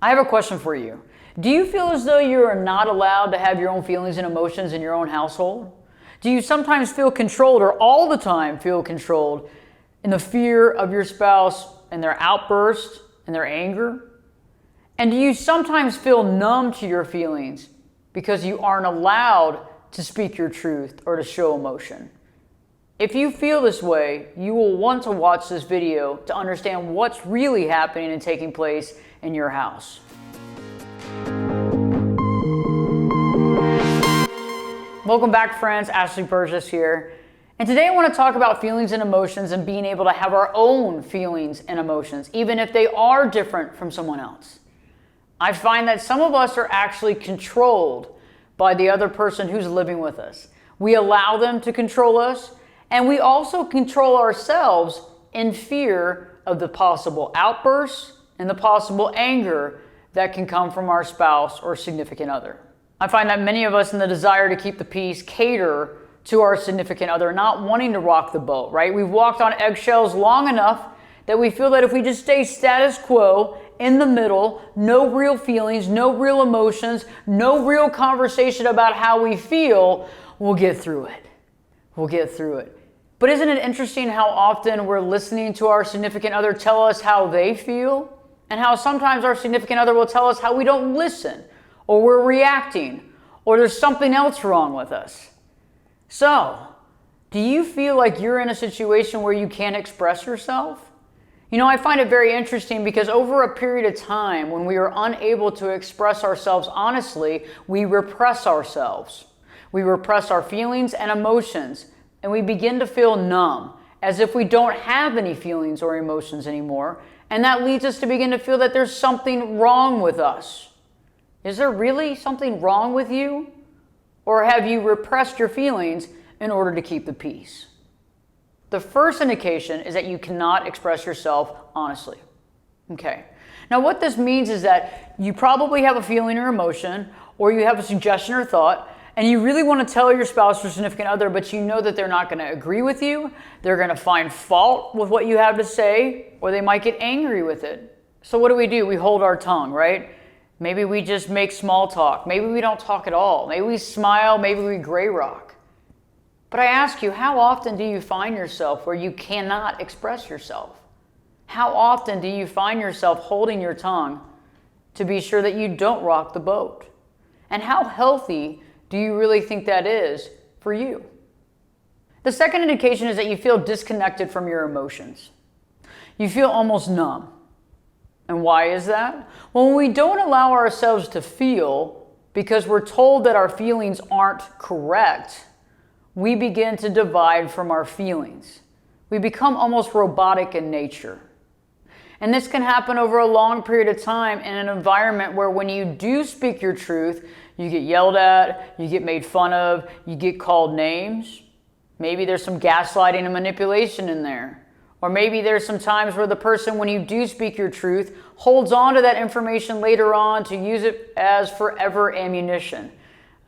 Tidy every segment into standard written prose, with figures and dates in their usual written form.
I have a question for you. Do you feel as though you are not allowed to have your own feelings and emotions in your own household? Do you sometimes feel controlled, or all the time feel controlled, in the fear of your spouse and their outbursts and their anger? And do you sometimes feel numb to your feelings because you aren't allowed to speak your truth or to show emotion? If you feel this way, you will want to watch this video to understand what's really happening and taking place in your house. Welcome back, friends. Berges here. And today I want to talk about feelings and emotions and being able to have our own feelings and emotions, even if they are different from someone else. I find that some of us are actually controlled by the other person who's living with us. We allow them to control us, and we also control ourselves in fear of the possible outbursts and the possible anger that can come from our spouse or significant other. I find that many of us, in the desire to keep the peace, cater to our significant other, not wanting to rock the boat, right? We've walked on eggshells long enough that we feel that if we just stay status quo, in the middle, no real feelings, no real emotions, no real conversation about how we feel, we'll get through it. We'll get through it. But isn't it interesting how often we're listening to our significant other tell us how they feel, and how sometimes our significant other will tell us how we don't listen, or we're reacting, or there's something else wrong with us? So, do you feel like you're in a situation where you can't express yourself? You know, I find it very interesting because over a period of time when we are unable to express ourselves honestly, we repress ourselves. We repress our feelings and emotions, and we begin to feel numb, as if we don't have any feelings or emotions anymore, and that leads us to begin to feel that there's something wrong with us. Is there really something wrong with you? Or have you repressed your feelings in order to keep the peace? The first indication is that you cannot express yourself honestly. Okay. Now what this means is that you probably have a feeling or emotion, or you have a suggestion or thought, and you really want to tell your spouse or significant other, but you know that they're not going to agree with you, they're going to find fault with what you have to say, or they might get angry with it. So what do? We hold our tongue, right? Maybe we just make small talk. Maybe we don't talk at all. Maybe we smile. Maybe we gray rock. But I ask you, how often do you find yourself where you cannot express yourself? How often do you find yourself holding your tongue to be sure that you don't rock the boat? And how healthy do you really think that is for you? The second indication is that you feel disconnected from your emotions. You feel almost numb. And why is that? Well, when we don't allow ourselves to feel because we're told that our feelings aren't correct, we begin to divide from our feelings. We become almost robotic in nature. And this can happen over a long period of time in an environment where when you do speak your truth, you get yelled at, you get made fun of, you get called names. Maybe there's some gaslighting and manipulation in there. Or maybe there's some times where the person, when you do speak your truth, holds on to that information later on to use it as forever ammunition.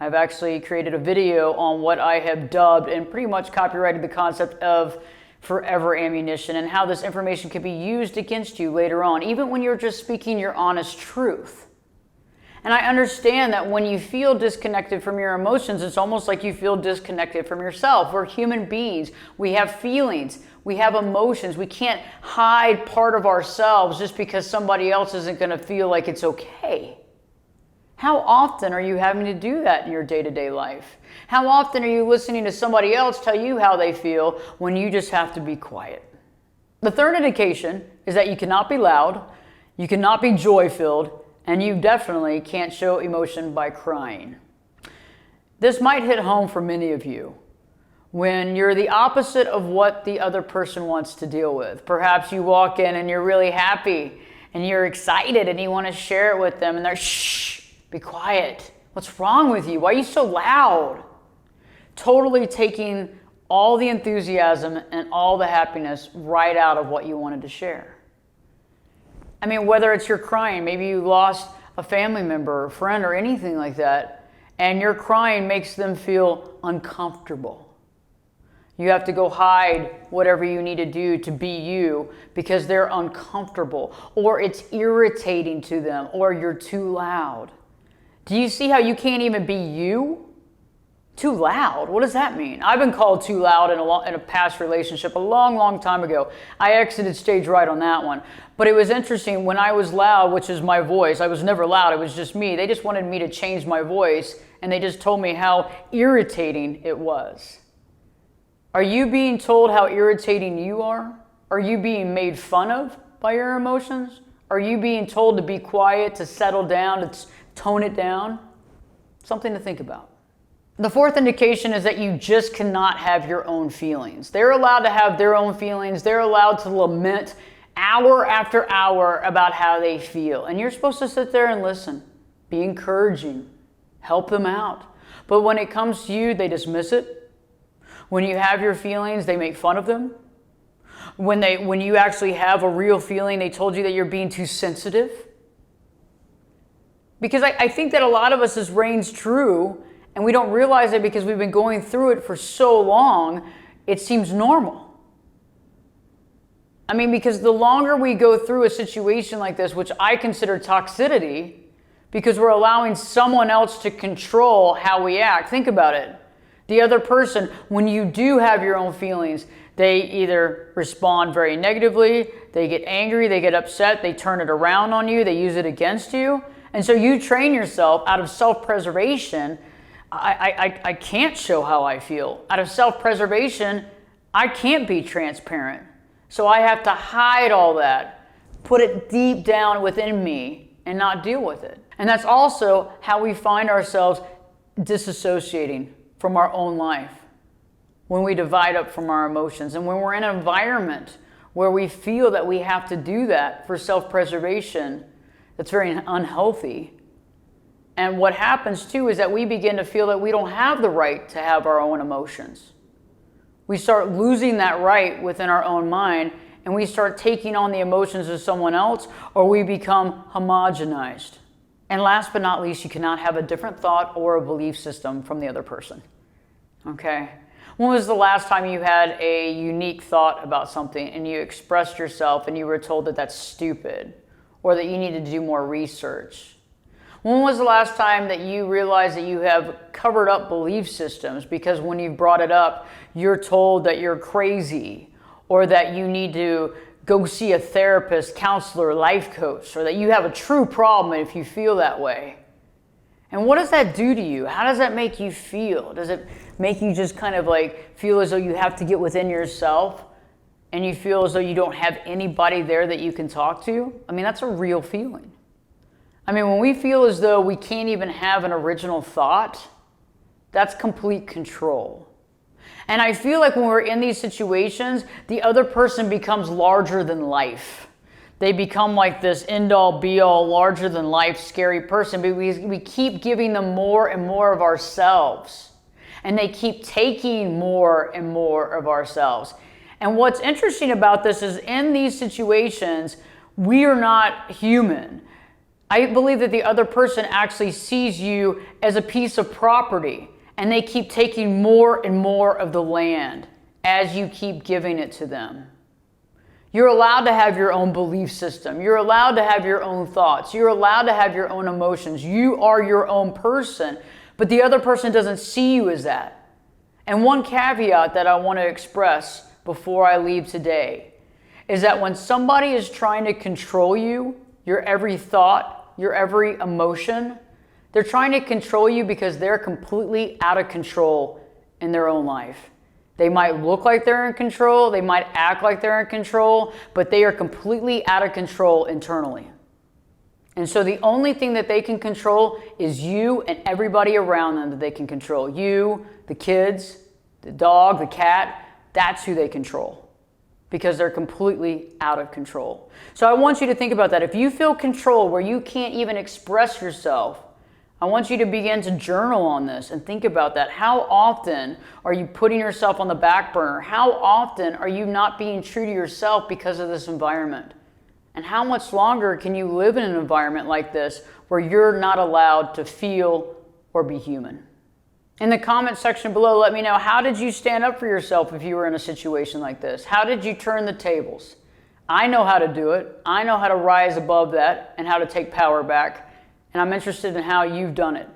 I've actually created a video on what I have dubbed and pretty much copyrighted the concept of forever ammunition and how this information can be used against you later on, even when you're just speaking your honest truth. And I understand that when you feel disconnected from your emotions, it's almost like you feel disconnected from yourself. We're human beings. We have feelings. We have emotions. We can't hide part of ourselves just because somebody else isn't going to feel like it's okay. How often are you having to do that in your day-to-day life? How often are you listening to somebody else tell you how they feel when you just have to be quiet? The third indication is that you cannot be loud, you cannot be joy-filled, and you definitely can't show emotion by crying. This might hit home for many of you when you're the opposite of what the other person wants to deal with. Perhaps you walk in and you're really happy and you're excited and you want to share it with them and they're, shh, be quiet. What's wrong with you? Why are you so loud? Totally taking all the enthusiasm and all the happiness right out of what you wanted to share. I mean, whether it's you're crying, maybe you lost a family member or friend or anything like that, and your crying makes them feel uncomfortable. You have to go hide whatever you need to do to be you because they're uncomfortable or it's irritating to them or you're too loud. Do you see how you can't even be you? Too loud? What does that mean? I've been called too loud in a past relationship a long, long time ago. I exited stage right on that one. But it was interesting when I was loud, which is my voice. I was never loud. It was just me. They just wanted me to change my voice and they just told me how irritating it was. Are you being told how irritating you are? Are you being made fun of by your emotions? Are you being told to be quiet, to settle down, to tone it down? Something to think about. The fourth indication is that you just cannot have your own feelings. They're allowed to have their own feelings. They're allowed to lament hour after hour about how they feel. And you're supposed to sit there and listen, be encouraging, help them out. But when it comes to you, they dismiss it. When you have your feelings, they make fun of them. When you actually have a real feeling, they told you that you're being too sensitive. Because I think that a lot of us this reigns true, and we don't realize it because we've been going through it for so long, it seems normal. I mean, because the longer we go through a situation like this, which I consider toxicity, because we're allowing someone else to control how we act. Think about it. The other person, when you do have your own feelings, they either respond very negatively, they get angry, they get upset, they turn it around on you, they use it against you. And so you train yourself out of self-preservation. I can't show how I feel. Out of self-preservation, I can't be transparent. So I have to hide all that, put it deep down within me and not deal with it. And that's also how we find ourselves disassociating from our own life, when we divide up from our emotions and when we're in an environment where we feel that we have to do that for self-preservation, that's very unhealthy. And what happens too is that we begin to feel that we don't have the right to have our own emotions. We start losing that right within our own mind and we start taking on the emotions of someone else, or we become homogenized. And last but not least, you cannot have a different thought or a belief system from the other person. Okay? When was the last time you had a unique thought about something and you expressed yourself and you were told that that's stupid or that you needed to do more research? When was the last time that you realized that you have covered up belief systems because when you brought it up, you're told that you're crazy or that you need to go see a therapist, counselor, life coach, or that you have a true problem if you feel that way? And what does that do to you? How does that make you feel? Does it make you just kind of like feel as though you have to get within yourself and you feel as though you don't have anybody there that you can talk to? I mean, that's a real feeling. I mean, when we feel as though we can't even have an original thought, that's complete control. And I feel like when we're in these situations, the other person becomes larger than life. They become like this end-all, be-all, larger than life, scary person. But we keep giving them more and more of ourselves. And they keep taking more and more of ourselves. And what's interesting about this is in these situations, we are not human. I believe that the other person actually sees you as a piece of property, and they keep taking more and more of the land as you keep giving it to them. You're allowed to have your own belief system. You're allowed to have your own thoughts. You're allowed to have your own emotions. You are your own person, but the other person doesn't see you as that. And one caveat that I want to express before I leave today is that when somebody is trying to control you, your every thought, your every emotion, they're trying to control you because they're completely out of control in their own life. They might look like they're in control, they might act like they're in control, but they are completely out of control internally. And so the only thing that they can control is you and everybody around them that they can control. You, the kids, the dog, the cat, that's who they control, because they're completely out of control. So I want you to think about that. If you feel control where you can't even express yourself, I want you to begin to journal on this and think about that. How often are you putting yourself on the back burner? How often are you not being true to yourself because of this environment? And how much longer can you live in an environment like this where you're not allowed to feel or be human? In the comment section below, let me know, how did you stand up for yourself if you were in a situation like this? How did you turn the tables? I know how to do it. I know how to rise above that and how to take power back. And I'm interested in how you've done it.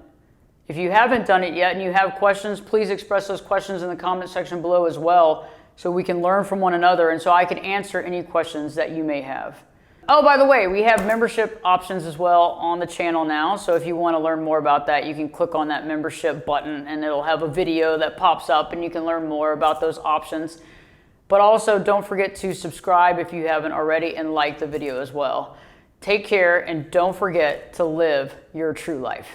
If you haven't done it yet and you have questions, please express those questions in the comment section below as well, so we can learn from one another and so I can answer any questions that you may have. Oh, by the way, we have membership options as well on the channel now. So if you want to learn more about that, you can click on that membership button and it'll have a video that pops up and you can learn more about those options. But also don't forget to subscribe if you haven't already and like the video as well. Take care and don't forget to live your true life.